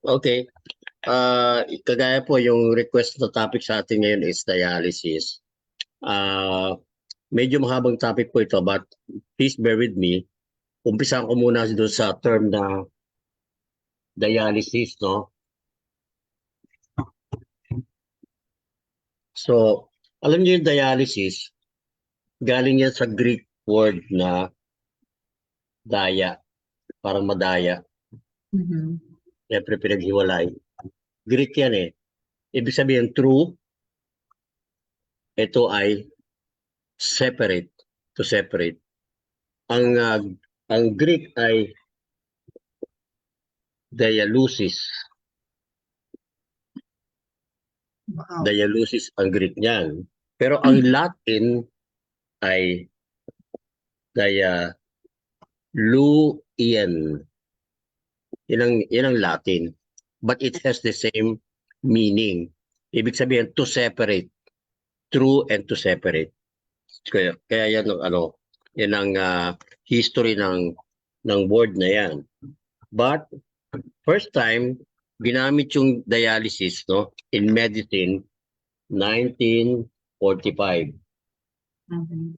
Okay. Kagaya po yung request na topic sa atin ngayon is dialysis. Ah, Medyo mahabang topic po ito but please bear with me. Umpisahan ko muna doon sa term na dialysis, no? So, alam niyo yung dialysis, galing yan sa Greek word na daya, parang madaya. Mhm. Siyempre pinaghiwalay. Greek yan eh. Ibig sabihin true, ito ay separate, to separate. Ang ang Greek ay dialysis. Wow. Dialysis ang Greek niyan. Pero ang Latin ay dialuien. Yan ang Latin. But it has the same meaning. Ibig sabihin, to separate. True and to separate. Kaya yan ang yan ang history ng word na yan. But first time ginamit yung dialysis, no, in medicine 1945. Mhm.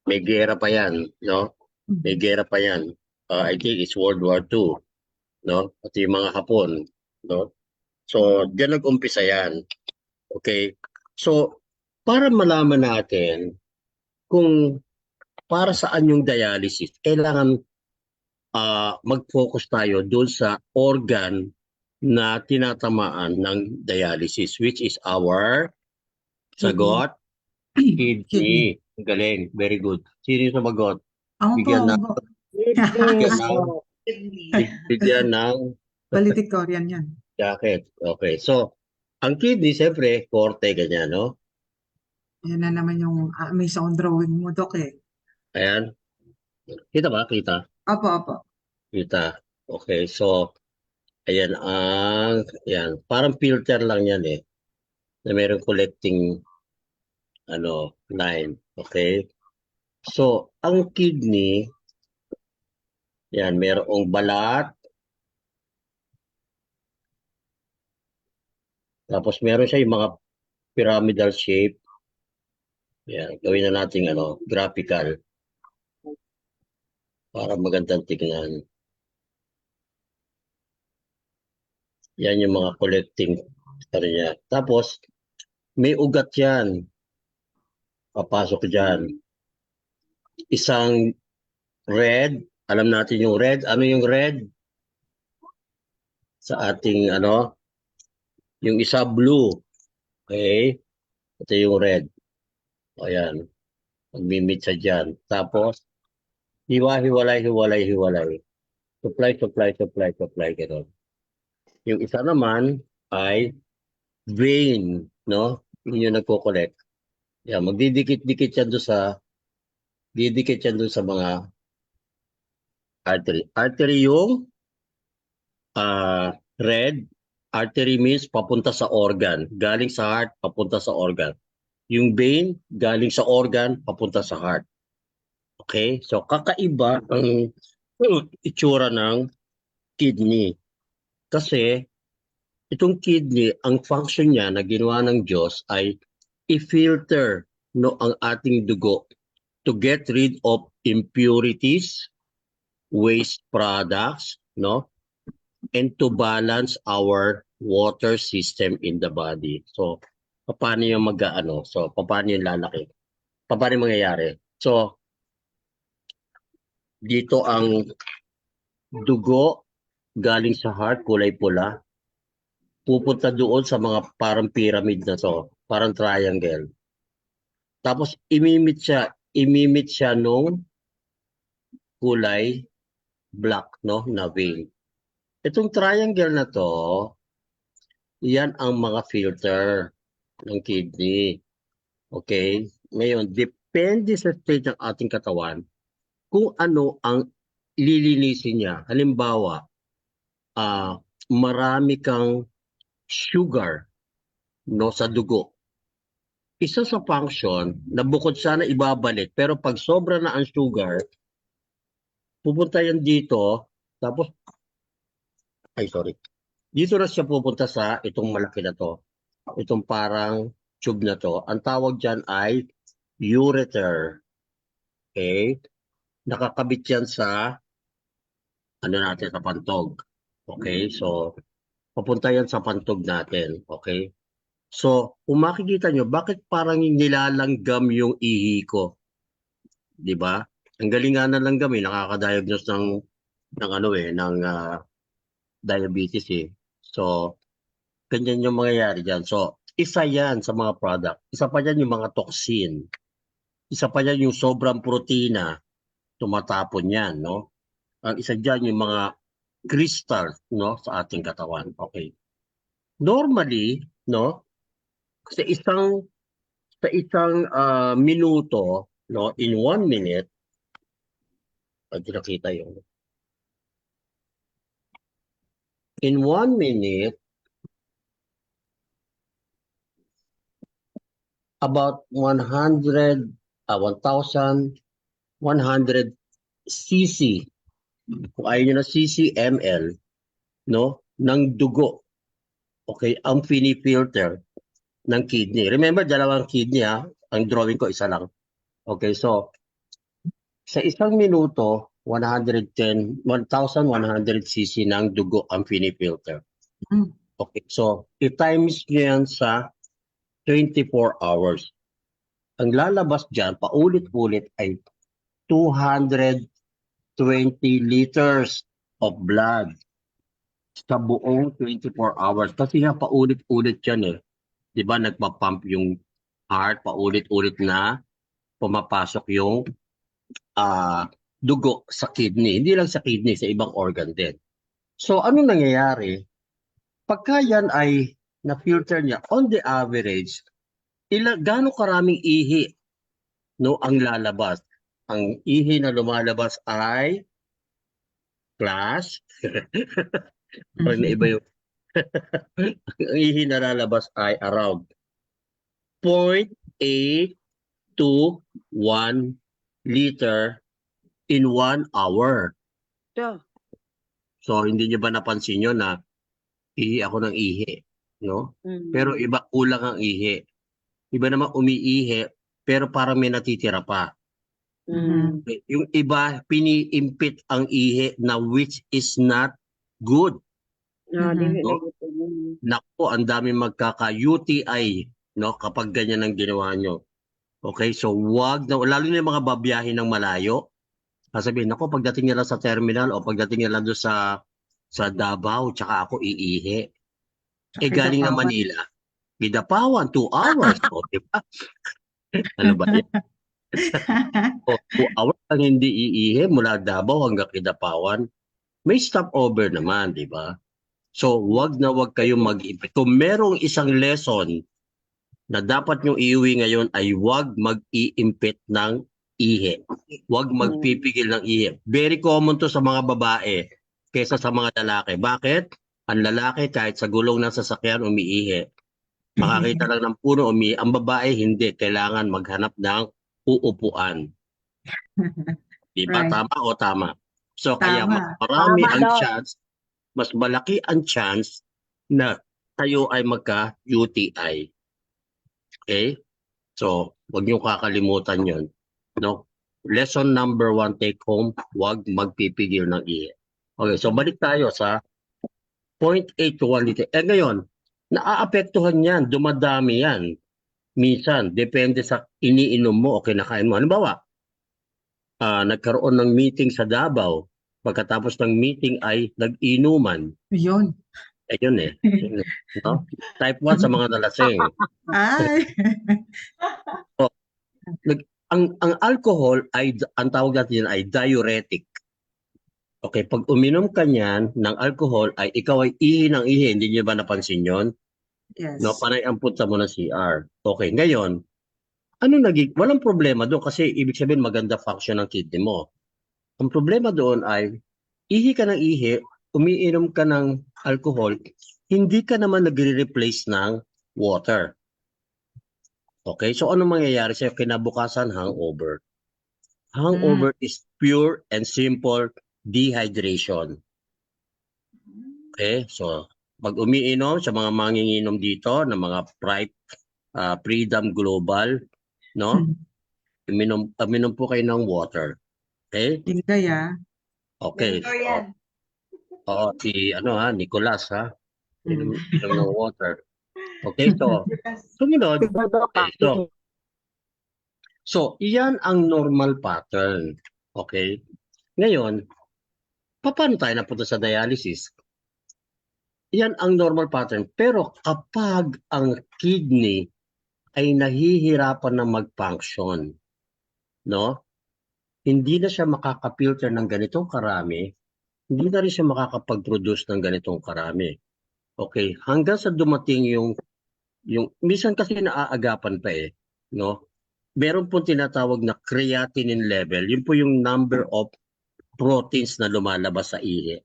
May gera pa yan, no? May Mhm. gera pa yan. I think it's World War II, no? Pati yung mga Hapon, no? So, diyan nag-umpisa yan. Okay? So, para malaman natin kung para saan yung dialysis, kailangan mag-focus tayo doon sa organ na tinatamaan ng dialysis, which is our Kidney. sagot, Kidney. kidney. Galing, very good. Sino yung sumagot? Ako po, Bigyan ako ng po. bigyan Kidneys ng po. Kidney. bigyan ng Valedictorian yan. jacket. Okay. So, ang kidney, siyempre, korte, ganyan, no? Yan na naman yung may sound drawing mo, Dok eh. Ayan. Kita ba? Kita? Opo, opo. Kita. Okay. So, ayan ayan. Parang filter lang yan eh. Na mayroong collecting, line. Okay? So, ang kidney, yan, mayroong balat, tapos meron siya yung mga pyramidal shape. Yan, gawin na natin, graphical para magandang tignan. Yan yung mga collecting niya. Tapos, may ugat yan. Papasok dyan. Isang red. Alam natin yung red. Ano yung red? Sa ating, yung isa blue. Okay? Ito yung red. Ayan. Magmimit siya dyan. Tapos, hiwa-hiwalay, hiwalay, hiwalay. Supply, supply, supply, supply. Ganun. Yung isa naman ay vein. No? Yun yung nagko-collect. Yan. Magdidikit-dikit yan doon didikit yan doon sa mga artery. Artery yung red. Artery means papunta sa organ. Galing sa heart, papunta sa organ. Yung vein, galing sa organ, papunta sa heart. Okay? So, kakaiba ang itsura ng kidney. Kasi, itong kidney, ang function niya na ginawa ng Diyos ay i-filter ang ating dugo to get rid of impurities, waste products, and to balance our water system in the body. So, paano yung mag-ano? So, paano yung lalaki? Paano yung mangyayari? So, dito ang dugo galing sa heart, kulay pula, pupunta doon sa mga parang pyramid na to, parang triangle. Tapos, imimit siya nung kulay black, no, na vein. Itong triangle na to, yan ang mga filter ng kidney. Okay? Ngayon, depende sa state ng ating katawan kung ano ang lilinisin niya. Halimbawa, marami kang sugar, no, sa dugo. Isa sa function na bukod sana ibabalik, pero pag sobra na ang sugar, pupunta yan dito, tapos, ay sorry, Dito na siya pupunta sa itong malaki na to. Itong parang tube na to. Ang tawag dyan ay ureter. Okay? Nakakabit yan sa ano natin sa pantog. Okay? So, papunta yan sa pantog natin. Okay? So, kung makikita nyo, bakit parang nilalanggam yung ihi ko? Di ba? Ang galing nga ng langgam nakaka-diagnose ng ano ng diabetes eh. So, ganyan yung mangyayari dyan. So, isa yan sa mga product. Isa pa yan yung mga toxin. Isa pa yan yung sobrang protina, tumatapon yan, no? Ang isa dyan yung mga crystal, no, sa ating katawan. Okay. Normally, no, sa isang minuto, no, in 1 minute, pag nakita yung in 1 minute, about 1,100 cc, kung ayaw nyo na cc, ml, no, ng dugo, okay, ang pinifilter ng kidney. Remember, dalawang kidney ang drawing ko isa lang. Okay, so sa isang minuto, 1,100 cc ng dugo ang pinifilter. Mm. Okay, so i-times nyo yan sa 24 hours. Ang lalabas dyan, paulit-ulit ay 220 liters of blood sa buong 24 hours. Kasi nga paulit-ulit yan eh. Di ba nagpa-pump yung heart, paulit-ulit na pumapasok yung dugo sa kidney. Hindi lang sa kidney, sa ibang organ din. So ano nangyayari? Pagka yan ay na-filter niya, on the average, gaano karaming ihi no, ang lalabas? Ang ihi na lumalabas ay class. Parang naiba yung ang ihi na lalabas ay around 0.8 to 1 liter in 1 hour. Yeah. So, hindi niyo ba napansin yun na ihi ako ng ihi, no? Mm. Pero iba kulang ang ihi. Iba naman umiihi, pero parang may natitira pa. Mm. Yung iba, piniimpit ang ihi na which is not good. Ah, dili No? na gito. Naku, ang dami magkaka-UTI, no? Kapag ganyan ang ginawa nyo. Okay, so wag na, lalo na yung mga babiyahe ng malayo. Sasabihin, ako, pagdating nila sa terminal o pagdating nila doon sa Davao, tsaka ako iihi. Galing na Kidapawan. Manila. Kidapawan, 2 hours. O, diba? Ano ba yan? O, 2 hours ang hindi iihi mula Davao hanggang Kidapawan. May stopover naman, di ba? So, wag na wag kayong mag-iipit. Kung merong isang lesson na dapat nyo iuwi ngayon ay wag mag-iimpit ng ihi. Wag magpipigil ng ihi. Very common to sa mga babae kaysa sa mga lalaki. Bakit? Ang lalaki kahit sa gulong ng sasakyan umiihi. Makakita lang ng puno umiihi. Ang babae hindi. Kailangan maghanap ng uupuan. Diba? Right. Tama o tama? So kaya Tama. marami Tama ang daw. chance, mas malaki ang chance na tayo ay magka-UTI. Okay? So, huwag niyo kakalimutan yon, no? Lesson number 1 take home, huwag magpipigil ng ihi. Okay, so balik tayo sa 0.8 to 1 liter. Ngayon, naaapektuhan yan, dumadami yan. Minsan, depende sa iniinom mo o kinakain mo. Halimbawa, nagkaroon ng meeting sa Davao. Pagkatapos ng meeting ay nag-inuman. Yun. Yun eh. No? Type 1 sa mga nalasing. Ay. Ang alcohol ay, ang tawag natin ay diuretic. Okay, pag uminom ka niyan ng alcohol ay ikaw ay ihi ng ihi. Hindi niyo ba napansin yon? Yes. No, panay ang punta mo ng CR. Okay, ngayon, walang problema doon kasi ibig sabihin maganda function ng kidney mo. Ang problema doon ay ihi ka ng ihi, umiinom ka ng alcohol, hindi ka naman nagre-replace ng water. Okay, so ano mangyayari sa'yo kinabukasan? Hangover. Hangover is pure and simple dehydration. Okay, so pag umiinom sa mga manginginom dito ng mga Freedom Global, no? Uminom po kayo ng water. Okay? Tinday ah. Okay. Ganito yan. Oo, si Nicolas ha. Mm. Inom ng water. Okay, so sumunod. Okay, so iyan ang normal pattern. Okay? Ngayon, paano tayo napunta sa dialysis? Yan ang normal pattern. Pero kapag ang kidney ay nahihirapan na mag-function, no? Hindi na siya makaka-filter ng ganitong karami, hindi na rin siya makakapag-produce ng ganitong karami. Okay, hanggang sa dumating yung minsan kasi naaagapan pa no? Meron po tinatawag na creatinine level. Yun po yung number of proteins na lumalabas sa ihi.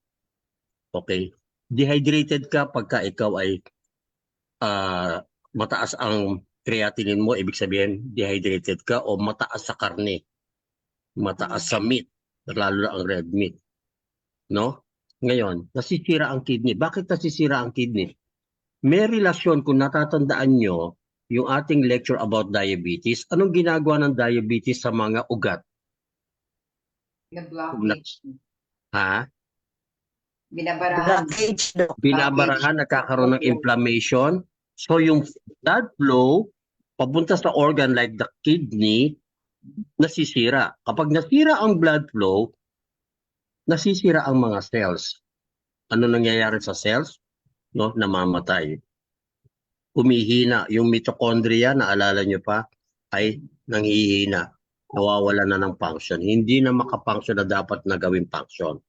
Okay? Dehydrated ka pagka ikaw ay mataas ang creatinine mo, ibig sabihin dehydrated ka o mataas sa karne, mataas sa meat, lalo na ang red meat. No? Ngayon, nasisira ang kidney. Bakit nasisira ang kidney? May relasyon, kung natatandaan nyo, yung ating lecture about diabetes. Anong ginagawa ng diabetes sa mga ugat? Nag-blockage. Ha? Binabarahan. Binabarahan, nagkakaroon ng inflammation. So yung blood flow papunta sa organ like the kidney, nasisira. Kapag nasira ang blood flow, nasisira ang mga cells. Ano nangyayari sa cells? No, namamatay. Humihina. Yung mitochondria, naalala nyo pa, ay nanghihina. Nawawala na ng function. Hindi na makafunction na dapat na gawing function.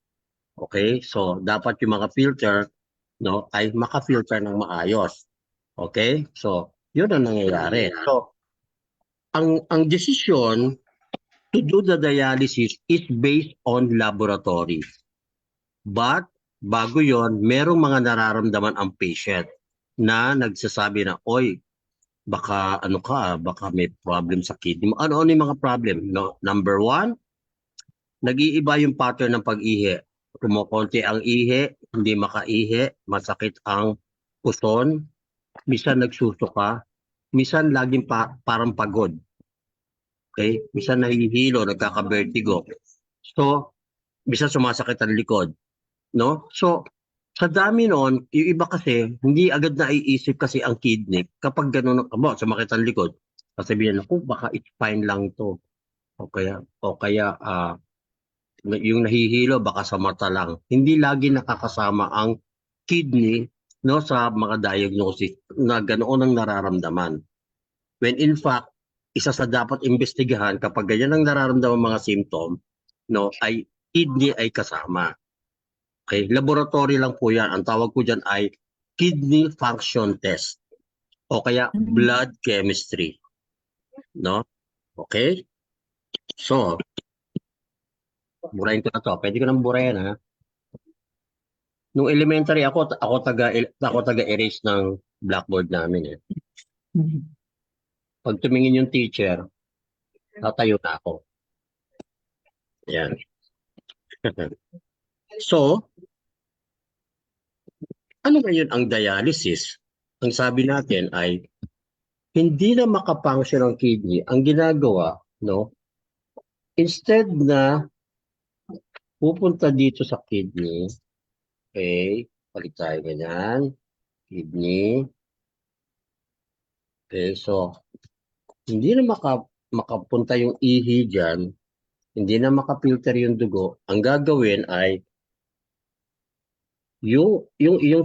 Okay? So, dapat yung mga filter, no, ay maka-filter ng maayos. Okay? So, yun ang nangyayari. So, ang decision to do the dialysis is based on laboratory. But, bago yon, merong mga nararamdaman ang patient na nagsasabi na, oy, baka baka may problem sa kidney mo. Ano yung mga problem? No? Number 1, nag-iiba yung pattern ng pag-ihi. Kumukonti ang ihi, hindi makaihi, masakit ang puson, minsan nagsusuka, minsan laging parang pagod. Okay? Minsan nahihilo, nagkaka-vertigo. So, minsan sumasakit ang likod. No? So, sa dami noon, yung iba kasi, hindi agad na iisip kasi ang kidney kapag gano'n, sumakit ang likod. Sasabihin ako, baka spine lang to. O kaya yung nahihilo, baka sa mata lang. Hindi lagi nakakasama ang kidney, no, sa mga diagnosis na ganoon ang nararamdaman. When in fact, isa sa dapat imbestigahan kapag ganyan ang nararamdaman mga symptom, no, ay kidney ay kasama. Okay, laboratory lang po yan. Ang tawag ko dyan ay kidney function test o kaya blood chemistry. No? Okay? So, burahin ko na to. Pwede ko nang burahin, ha? Nung elementary ako taga-erase ng blackboard namin eh. Pag tumingin yung teacher, tatayo na ako. Yan. So, ano ngayon ang dialysis? Ang sabi natin ay hindi na makafunction ang kidney. Ang ginagawa, no? Instead na pupunta dito sa kidney, okay, palit tayo ganyan, kidney. Okay, so hindi na makapunta yung ihi dyan, hindi na makapilter yung dugo. Ang gagawin ay yung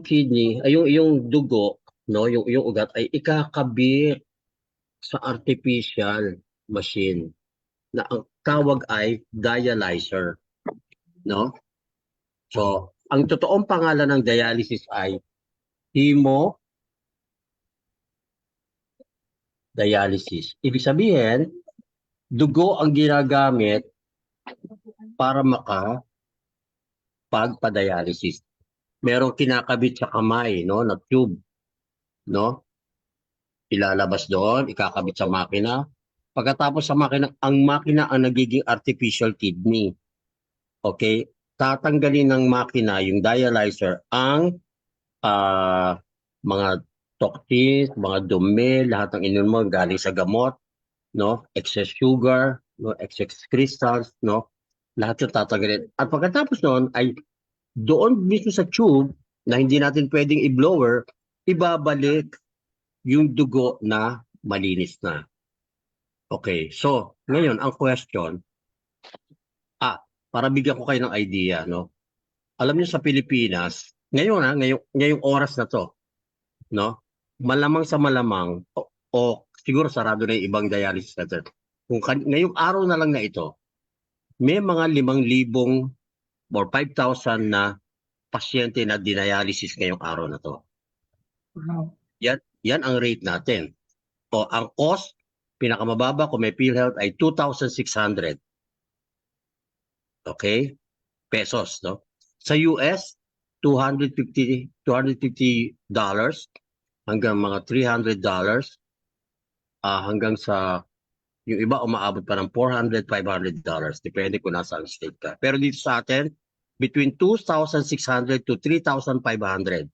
kidney, ay yung dugo, no, yung ugat ay ikakabit sa artificial machine na ang tawag ay dialyzer, no? So, ang totoong pangalan ng dialysis ay hemodialysis. Ibig sabihin, dugo ang ginagamit para makapagpa-dialysis. Merong kinakabit sa kamay, no, na tube, no? Ilalabas doon, ikakabit sa makina. Pagkatapos sa makina, ang makina ang nagiging artificial kidney. Okay? Tatanggalin ng makina, yung dialyzer, ang mga toxins, mga dumi, lahat ng inom mo galing sa gamot, no? Excess sugar, no? Excess crystals, no? Lahat yung tatanggalin. At pagkatapos noon ay doon mismo sa tube na hindi natin pwedeng i-blower, ibabalik yung dugo na malinis na. Okay, so ngayon ang question, para bigyan ko kayo ng idea, no? Alam niyo sa Pilipinas, ngayong oras na to, no? Malamang sa malamang o siguro sarado na yung ibang dialysis center. Ngayong araw na lang na ito, may mga 5,000 or 5,000 na pasyente na dialysis ngayong araw na to. Wow. Yan ang rate natin. O ang cost, pinakamababa kung may PhilHealth ay 2,600. Okay? Pesos, no? Sa US, $250 hanggang mga $300, hanggang sa yung iba umaabot pa ng $400, $500. Depende kung nasaan state ka. Pero dito sa atin, between 2,600 to 3,500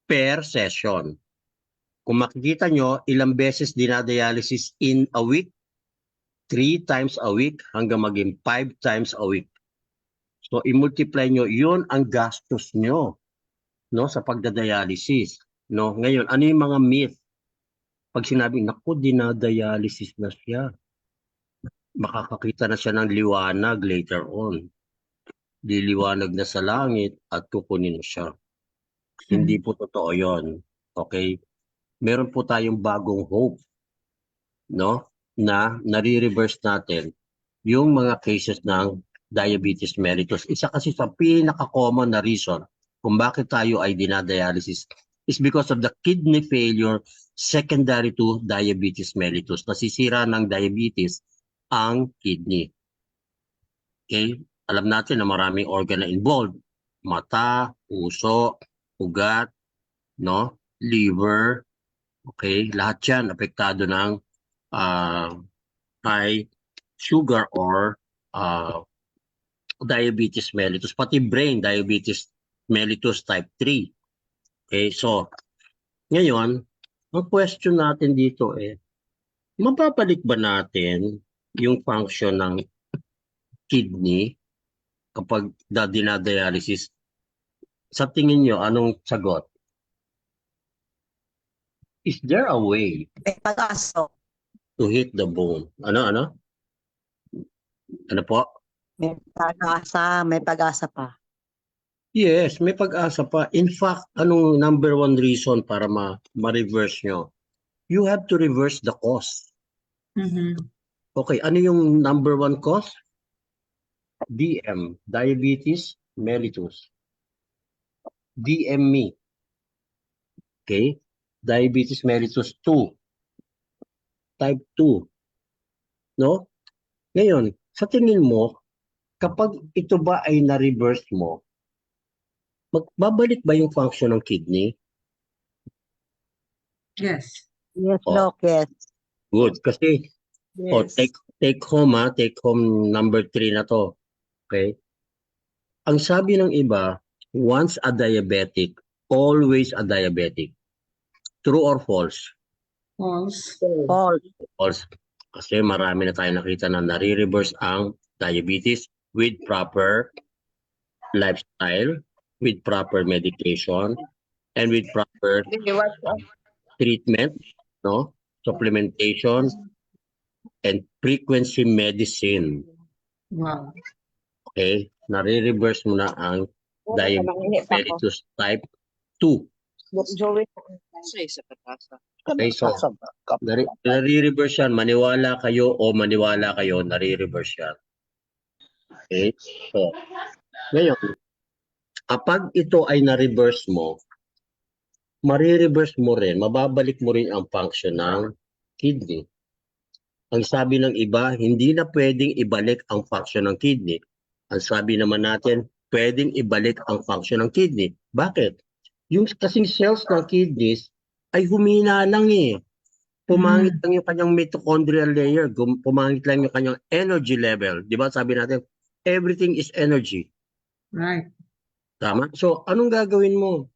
per session. Kung makikita nyo, ilang beses dinadialysis in a week, 3 times a week hanggang maging 5 times a week. So i-multiply nyo, yun ang gastos nyo, no, sa pagdadialysis. No? Ngayon, ano yung mga myth? Pag sinabing, naku, dinadialysis na siya, makakakita na siya ng liwanag later on. Liliwanag na sa langit at kukunin siya. Hindi po totoo yon. Okay? Meron po tayong bagong hope, no, na nare-reverse natin yung mga cases ng diabetes mellitus. Isa kasi sa pinaka-common na reason kung bakit tayo ay dinadialysis is because of the kidney failure secondary to diabetes mellitus. Nasisira ng diabetes ang kidney. Okay? Alam natin na maraming organ na involved. Mata, puso, ugat, no, liver. Okay? Lahat yan apektado ng high sugar or diabetes mellitus, pati brain diabetes mellitus type 3. Okay, so ngayon, ang question natin dito mababalik ba natin yung function ng kidney kapag dinadialysis? Sa tingin nyo, anong sagot? Is there a way May pag-asa. to hit the bone? Ano po? May pag-asa pa. Yes, may pag-asa pa. In fact, anong number one reason para ma-reverse nyo? You have to reverse the cause. Okay, ano yung number one cause? DM, diabetes mellitus. DME. Okay? Diabetes mellitus 2. Type 2. No? Ngayon, sa tingin mo, kapag ito ba ay na-reverse mo, magbabalik ba yung function ng kidney? Yes. Yes, Oh. Doc, yes. Good. Kasi, Yes. take home take home number 3 na to. Okay? Ang sabi ng iba, once a diabetic, always a diabetic. True or false? False. Paul. False. Kasi marami na tayo nakita na nare-reverse ang diabetes with proper lifestyle, with proper medication, and with proper treatment, no? Supplementation, and frequency medicine. Wow. Okay? Nare-reverse mo na ang diabetes mellitus type 2. Okay, so nare-reverse yan. Maniwala kayo o maniwala kayo, nare-reverse yan. Okay? So, ngayon, kapag ito ay na-reverse mo, marireverse mo rin, mababalik mo rin ang function ng kidney. Ang sabi ng iba, hindi na pwedeng ibalik ang function ng kidney. Ang sabi naman natin, pwedeng ibalik ang function ng kidney. Bakit? Yung kasing cells ng kidneys ay humina lang Pumangit lang yung kanyang mitochondrial layer, pumangit lang yung kanyang energy level. Di ba sabi natin, everything is energy. Right. Tama? So, anong gagawin mo?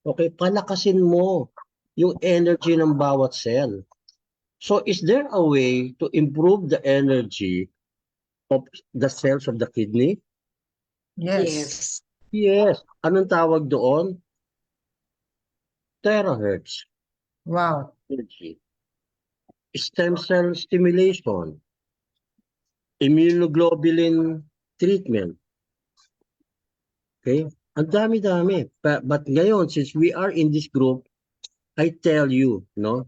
Okay, palakasin mo yung energy ng bawat cell. So is there a way to improve the energy of the cells of the kidney? Yes. Yes. Anong tawag doon? Terahertz Wow. energy. Stem cell stimulation. Immunoglobulin treatment. Okay? Ang dami-dami. But ngayon, since we are in this group, I tell you, no?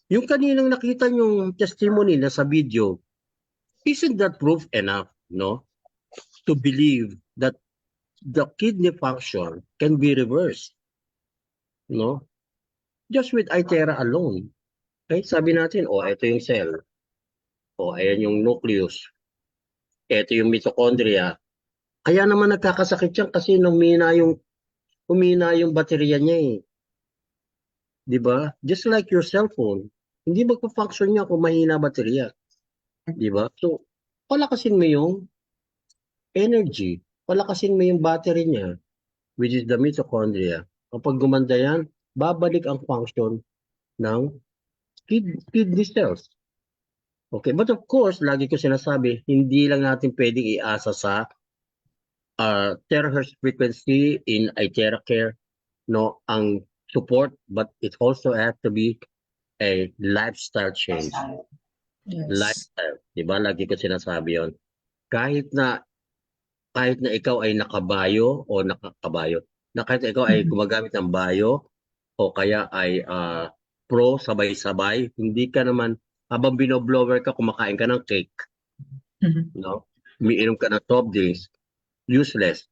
Yung kaninang nakita yung testimony na sa video, isn't that proof enough, no? To believe that the kidney function can be reversed, no? Just with Itera alone. Okay? Sabi natin, ito yung cell. Ayan yung nucleus. Ito yung mitochondria. Kaya naman nagkakasakit yan kasi humina yung baterya niya eh. 'Di ba? Just like your cellphone. Hindi magpo-function niya kung mahina baterya. 'Di ba? So, palakasin mo yung energy. Palakasin mo yung battery niya, which is the mitochondria. Kapag gumanda yan, babalik ang function ng kidney cells. Okay, but of course, lagi ko sinasabi, hindi lang natin pwedeng iasa sa terahertz frequency in IteraCare, no, ang support, but it also has to be a lifestyle change. Yes. Lifestyle, 'di ba? Lagi ko sinasabi 'yon. Kahit na ikaw ay nakabayo o nakakabayo, na kahit ikaw ay gumagamit ng bayo o kaya ay pro sabay-sabay, hindi ka naman habang binoblower ka, kumakain ka ng cake, no? Umiinom ka ng soft drinks, useless,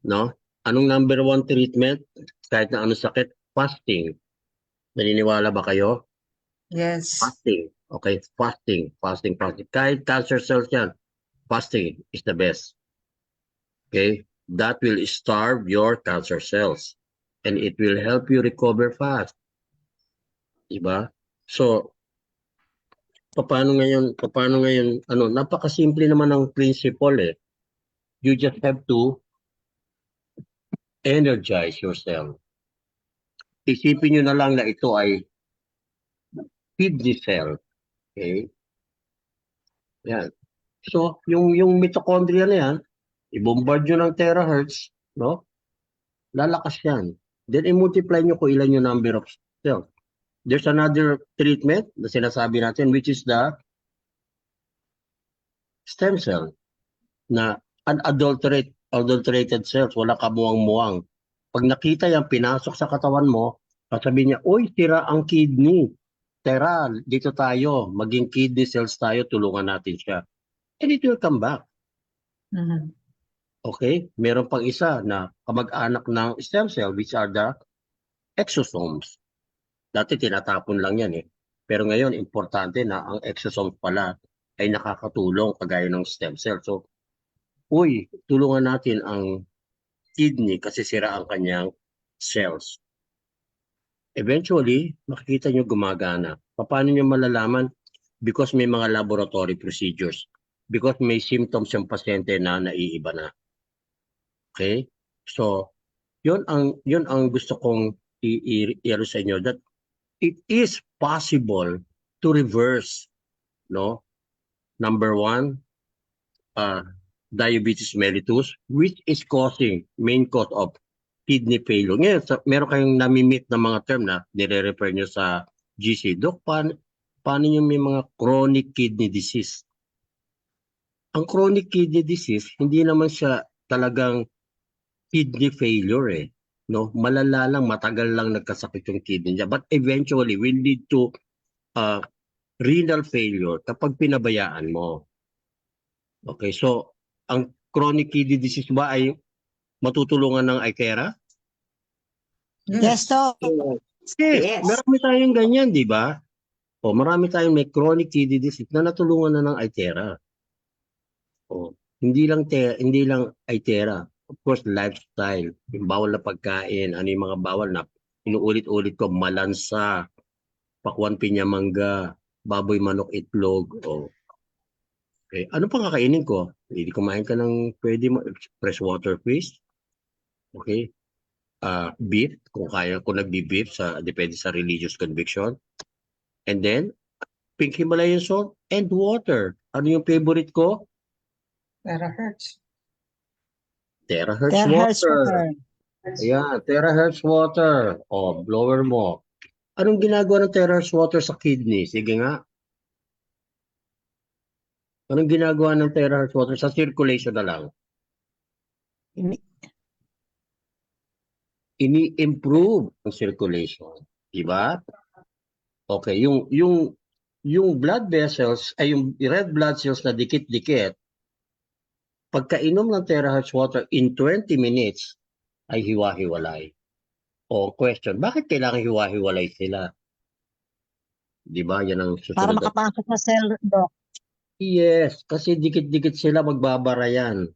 no? Anong number one treatment kahit na anong sakit? Fasting. Naniniwala ba kayo? Yes. Fasting. Okay, fasting. Kahit cancer cells yan, fasting is the best. Okay, that will starve your cancer cells and it will help you recover fast. Diba? So, paano ngayon, napakasimple naman ang principle eh. You just have to energize yourself. Isipin nyo na lang na ito ay kidney cell. Okay? Yan. So, yung mitochondria na yan, i-bombard nyo ng terahertz, no? Lalakas yan. Then, i-multiply nyo kung ilan yung number of cells. There's another treatment na sinasabi natin, which is the stem cell na unadulterated cells, wala kamuwang-muwang. Pag nakita yan, pinasok sa katawan mo, sasabihin niya, uy, tira ang kidney. Tara, dito tayo, maging kidney cells tayo, tulungan natin siya. And it will come back. Okay? Meron pang isa na kamag-anak ng stem cell, which are the exosomes. Dati tinatapon lang yan eh. Pero ngayon, importante na ang exosomes pala ay nakakatulong kagaya ng stem cell. So, uy, tulungan natin ang kidney kasi sira ang kanyang cells. Eventually, makikita nyo gumagana. Paano nyo malalaman? Because may mga laboratory procedures. Because may symptoms yung pasyente na naiiba na. Okay? So, yun ang gusto kong i-iro sa inyo, that it is possible to reverse, no? Number one, diabetes mellitus, which is main cause of kidney failure. Ngayon, meron kayong nami-meet na mga term na nire-refer nyo sa GC. Doc, paano yung may mga chronic kidney disease? Ang chronic kidney disease, hindi naman siya talagang kidney failure eh. No? Malala lang, matagal lang nagkasakit yung kidney niya. But eventually, will lead to renal failure kapag pinabayaan mo. Okay, so ang chronic kidney disease ba ay matutulungan ng Itera? Yes, Doc. Yes. Yes. Marami tayong ganyan, di ba? Marami tayong may chronic kidney disease na natulungan na ng Itera. Hindi lang Itera. Of course, lifestyle. Yung bawal na pagkain, ano yung mga bawal na inuulit-ulit ko, malansa, pakwan pinya mangga, baboy manok itlog, okay. Ano pang kakainin ko? Hindi kumain ka ng pwede mo, fresh water fish. Okay. beef, kung nagbi-beef depende sa religious conviction. And then, pink Himalayan salt and water. Ano yung favorite ko? Terahertz. Terahertz Terahertz water. water. Ayan, terahertz water. O, blower mo. Anong ginagawa ng terahertz water sa kidney? Sige nga. Anong ginagawa ng terahertz water sa circulation na lang? Ini- Ini-improve ang circulation. Diba? Okay, yung blood vessels, ay yung red blood cells na dikit-dikit, pagkainom ng terahertz water in 20 minutes, ay hiwa-hiwalay. O question, bakit kailangan hiwa-hiwalay sila? Di ba? Yan ang Para susunod. makapasok sa cell, Doc. Yes, kasi dikit-dikit sila, magbabara yan.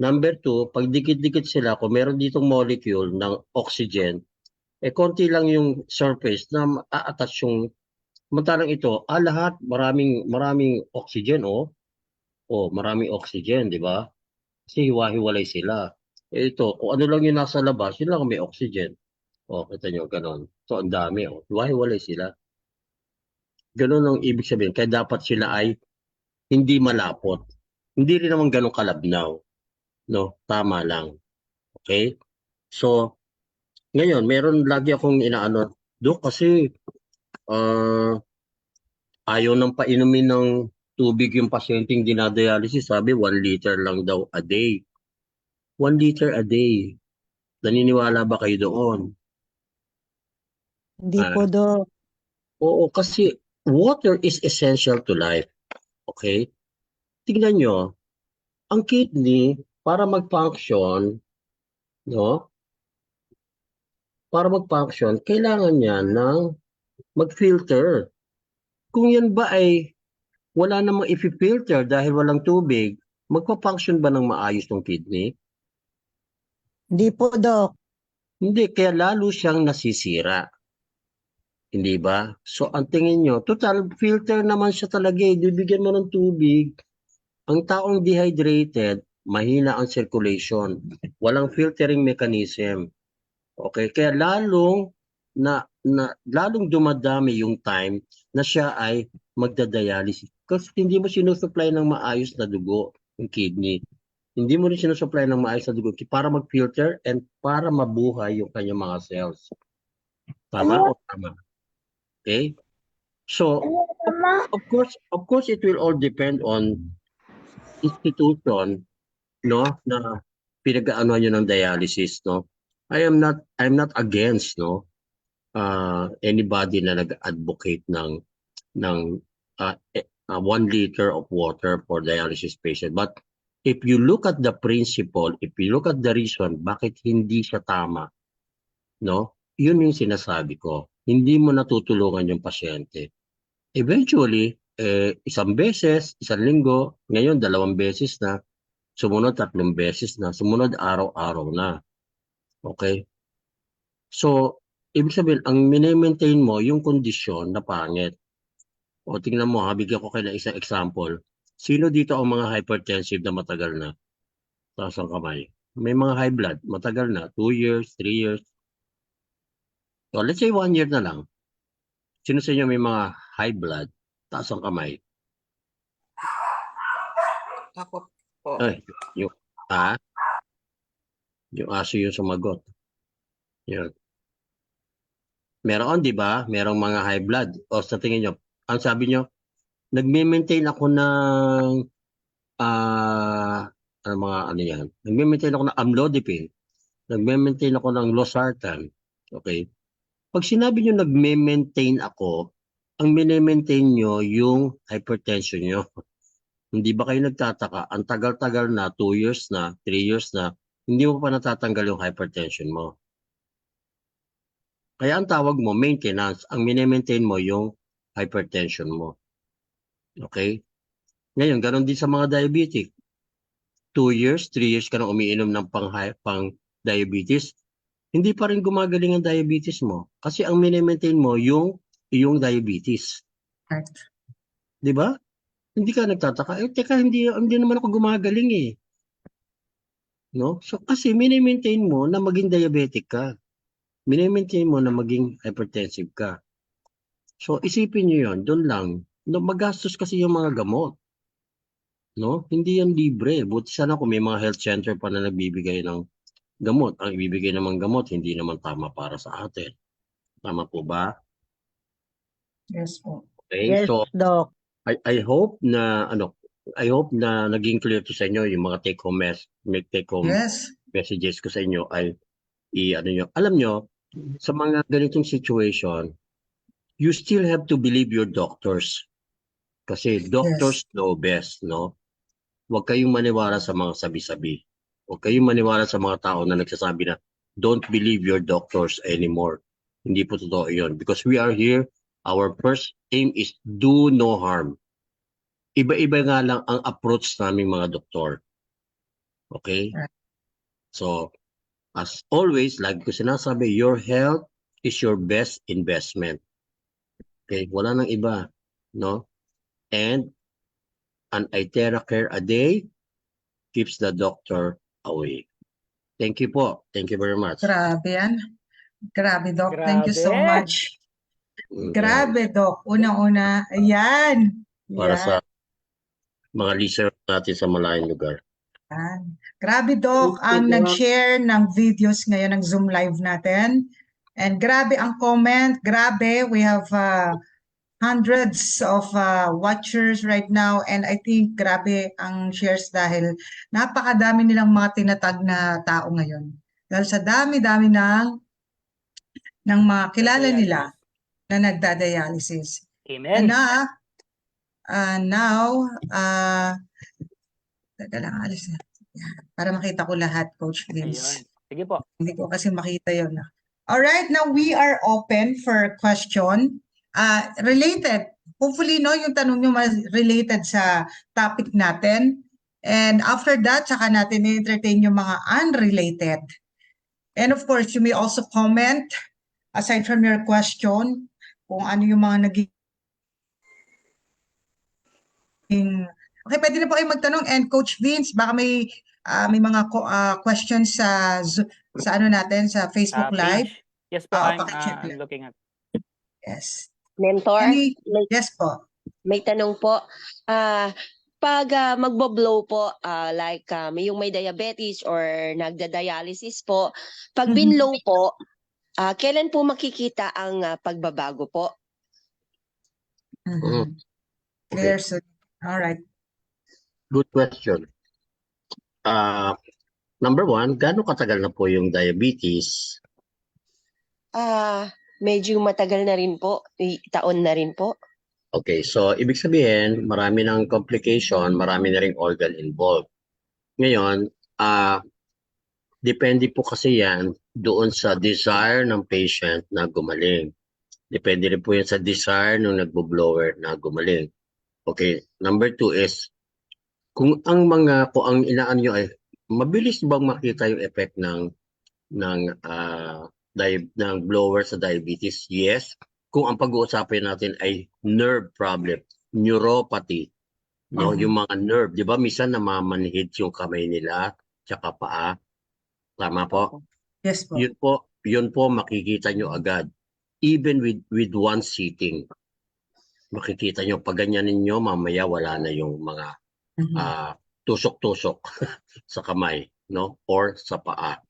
Number 2, pag dikit-dikit sila, kung meron ditong molecule ng oxygen, konti lang yung surface na a-attach yung, samantalang ito, lahat, maraming oxygen, maraming oxygen, di ba? Kasi hiwa-hiwalay sila. Ito, kung ano lang yung nasa labas, yun lang may oxygen. Kita nyo, ganon. So, ang dami, hiwa-hiwalay sila. Ganon ang ibig sabihin. Kaya dapat sila ay hindi malapot. Hindi rin naman ganun kalabnaw. No? Tama lang. Okay? So, ngayon, meron lagi akong inaano. Dok, kasi ayaw nang painumin ng tubig yung pasyenteng dinadialysis. Sabi, 1 liter lang daw a day. 1 liter a day. Naniniwala ba kayo doon? Hindi po, Doc. Oo, kasi water is essential to life. Okay? Tingnan nyo, ang kidney, para mag-function, no? Para mag-function, kailangan niya ng mag-filter. Kung yan ba ay wala namang i-filter dahil walang tubig, magpa-function ba ng maayos ng kidney? Hindi po, Doc. Hindi, kaya lalo siyang nasisira. Hindi ba? So, ang tingin nyo, total filter naman siya talaga eh. Bibigyan mo ng tubig. Ang taong dehydrated, mahina ang circulation. Walang filtering mechanism. Okay? Kaya lalong dumadami yung time na siya ay magdadialysis. Kasi hindi mo sinusupply ng maayos na dugo yung kidney. Hindi mo rin sinusupply ng maayos na dugo para mag-filter and para mabuhay yung kanyang mga cells. Tama o tama? Okay? So, of course, it will all depend on institution, no, na pinag-aano nyo ng dialysis, no. I'm not against, no, anybody na nag-advocate ng 1 liter of water for dialysis patient. But if you look at the principle, if you look at the reason bakit hindi siya tama, no, yun yung sinasabi ko. Hindi mo natutulungan yung pasyente. Eventually, isang beses, isang linggo, ngayon 2 beses na, sumunod 3 beses na, sumunod araw-araw na. Okay? So, ibig sabihin, ang mini-maintain mo yung kondisyon na pangit. O tingnan mo, bigyan ko kayo ng isang example. Sino dito ang mga hypertensive na matagal na? Taas ang kamay. May mga high blood, matagal na, 2 years, 3 years. So, let's say 1 year na lang. Sino sa inyo may mga high blood? Taas ang kamay. Ako po. Ay, yung aso yung sumagot. Yun. Meron, di ba? Merong mga high blood. O sa tingin nyo, ang sabi nyo, nagme-maintain ako ng nagme-maintain ako ng amlodipine. Nagme-maintain ako ng losartan. Okay? Pag sinabi nyo nagme-maintain ako, ang mini-maintain nyo yung hypertension nyo. Hindi ba kayo nagtataka? Ang tagal-tagal na, 2 years na, 3 years na, hindi mo pa natatanggal yung hypertension mo. Kaya ang tawag mo, maintenance. Ang mini-maintain mo yung hypertension mo. Okay? Ngayon, ganoon din sa mga diabetic. 2 years, 3 years ka na umiinom ng pang-diabetes, hindi pa rin gumagaling ang diabetes mo. Kasi ang mini-maintain mo yung diabetes. Right. Di ba? Hindi ka nagtataka. Teka, hindi naman ako gumagaling eh. no? So kasi mini-maintain mo na maging diabetic ka. Mini-maintain mo na maging hypertensive ka. So isipin niyo 'yon, doon lang. No, magastos kasi yung mga gamot, no? Hindi yan libre. Buti sana kung may mga health center pa na nagbibigay ng gamot. Ang ibibigay naman gamot hindi naman tama para sa atin. Tama po ba? Yes po. Okay? Yes, So Doc. I hope na naging clear to sa inyo yung mga take home Yes. messages ko sa inyo ay nyo. Alam nyo, sa mga ganitong situation, you still have to believe your doctors. Kasi doctors know best, no? Huwag kayong maniwala sa mga sabi-sabi. Huwag kayong maniwala sa mga tao na nagsasabi na don't believe your doctors anymore. Hindi po totoo yun. Because we are here, our first aim is do no harm. Iba-iba nga lang ang approach naming mga doktor. Okay? Right. So, as always, like ko sinasabi, your health is your best investment. Okay? Wala nang iba. No? And an Itera care a day keeps the doctor away. Thank you po. Thank you very much. Grabe yan. Grabe, Doc. Thank you so Grabe. much. Grabe, Doc. Una-una. Ayan. Para Yan. sa mga listeners natin sa malayong lugar. Yan. Grabe, Doc, ang Doc. nag-share ng videos ngayon ng Zoom live natin. And grabe ang comment. Grabe. We have hundreds of watchers right now. And I think grabe ang shares dahil napakadami nilang mga tinatag na tao ngayon. Dahil sa dami-dami ng mga kilala nila na nagdadialysis. Amen. And now, teka lang, alis na. Yan. Para makita ko lahat, Coach Vince. Ayun. Sige po. Hindi ko kasi makita yun. Alright, now we are open for question. Related. Hopefully, no, yung tanong nyo related sa topic natin. And after that, saka natin i-entertain yung mga unrelated. And of course, you may also comment aside from your question kung ano yung mga naging okay, pwede na po kayo magtanong. And Coach Vince, baka may mga questions sa ano natin, sa Facebook Live. Page. Yes po, pakicheck I'm lang. looking at. Yes. Mentor, Yes po. may tanong po. Pag magbo-blow po, yung may diabetes or nagda-dialysis po, pag Mhm. binlow po, kailan po makikita ang pagbabago po? Mhm. Clear, so all right. Good question. Number one, gaano katagal na po yung diabetes? Medyo matagal na rin po, taon na rin po. Okay, so ibig sabihin, marami ng complication, marami na ring organ involved. Ngayon, depende po kasi yan doon sa desire ng patient na gumaling. Depende rin po yan sa desire ng nagbo-blower na gumaling. Okay, number two is, kung ang inaan nyo ay, mabilis bang makita yung effect ng blower sa diabetes? Yes. Kung ang pag-uusapan natin ay nerve problem, neuropathy, no, yung mga nerve, 'di ba? Minsan namamanhid yung kamay nila, tsaka paa. Tama po? Yes po. Yun po makikita nyo agad. Even with one sitting. Makikita nyo, pag ganyan ninyo, mamaya wala na yung mga tusok-tusok sa kamay, no? Or sa paa.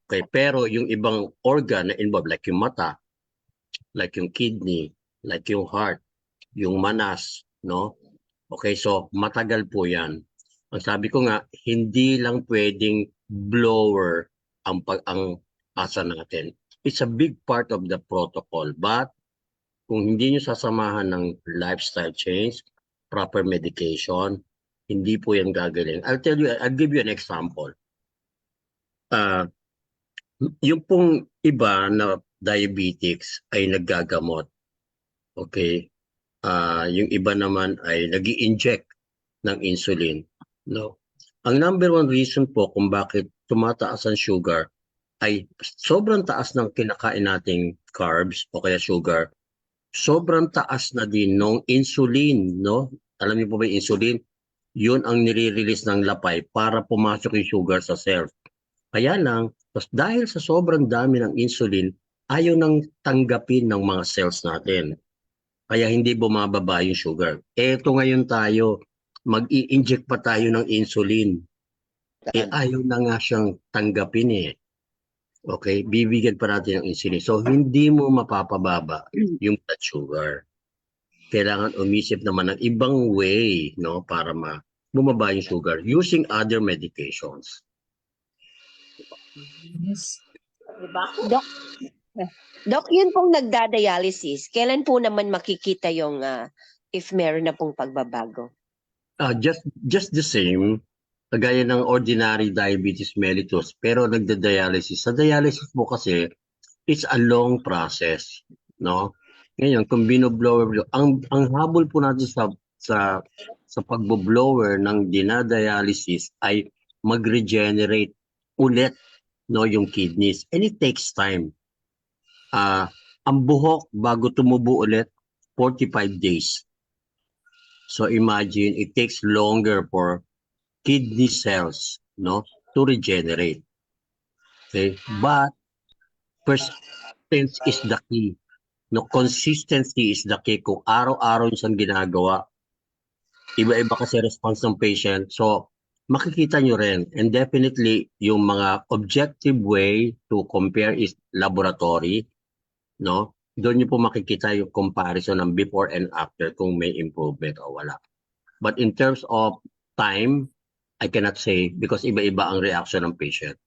Okay, pero yung ibang organ na involved, like yung mata, like yung kidney, like yung heart, yung manas, no? Okay, so matagal po yan. Ang sabi ko nga, hindi lang pwedeng blower ang asa natin. It's a big part of the protocol, but kung hindi nyo sasamahan ng lifestyle change, proper medication, hindi po yan gagaling. I'll give you an example. Yung pong iba na diabetics ay naggagamot. Okay? Yung iba naman ay nag-i-inject ng insulin. No? Ang number one reason po kung bakit tumataas ang sugar ay sobrang taas ng kinakain nating carbs o kaya sugar. Sobrang taas na din ng insulin, no? Alam niyo po ba yung insulin? yun ang nire-release ng lapay para pumasok yung sugar sa cells. Kaya lang, dahil sa sobrang dami ng insulin, ayaw nang tanggapin ng mga cells natin. Kaya hindi bumababa yung sugar. Eto ngayon tayo, mag-i-inject pa tayo ng insulin. Ayaw na nga siyang tanggapin eh. Okay, bibigyan pa natin ng insulin. So, hindi mo mapapababa yung blood sugar. Kailangan umisip naman ng ibang way, no, para bumaba yung sugar using other medications. Yes. Doc, yun pong nagdadialysis, kailan po naman makikita yung if meron na pong pagbabago? Just the same, kagaya ng ordinary diabetes mellitus, pero nagda-dialysis. Sa dialysis mo kasi, it's a long process, no? Ngayon, kung binoblower, ang habol po natin sa pagbo-blower ng dinadialysis ay mag-regenerate ulit, no, yung kidneys, and it takes time. Ang buhok bago tumubo ulit 45 days. So imagine it takes longer for kidney cells, no, to regenerate. Okay, but persistence is the key. No, consistency is the key. Kung araw-araw yung ginagawa, iba-iba kasi response ng patient. So makikita nyo rin, and definitely yung mga objective way to compare is laboratory, no? Doon nyo po makikita yung comparison ng before and after kung may improvement o wala. But in terms of time, I cannot say because iba-iba ang reaction ng patient.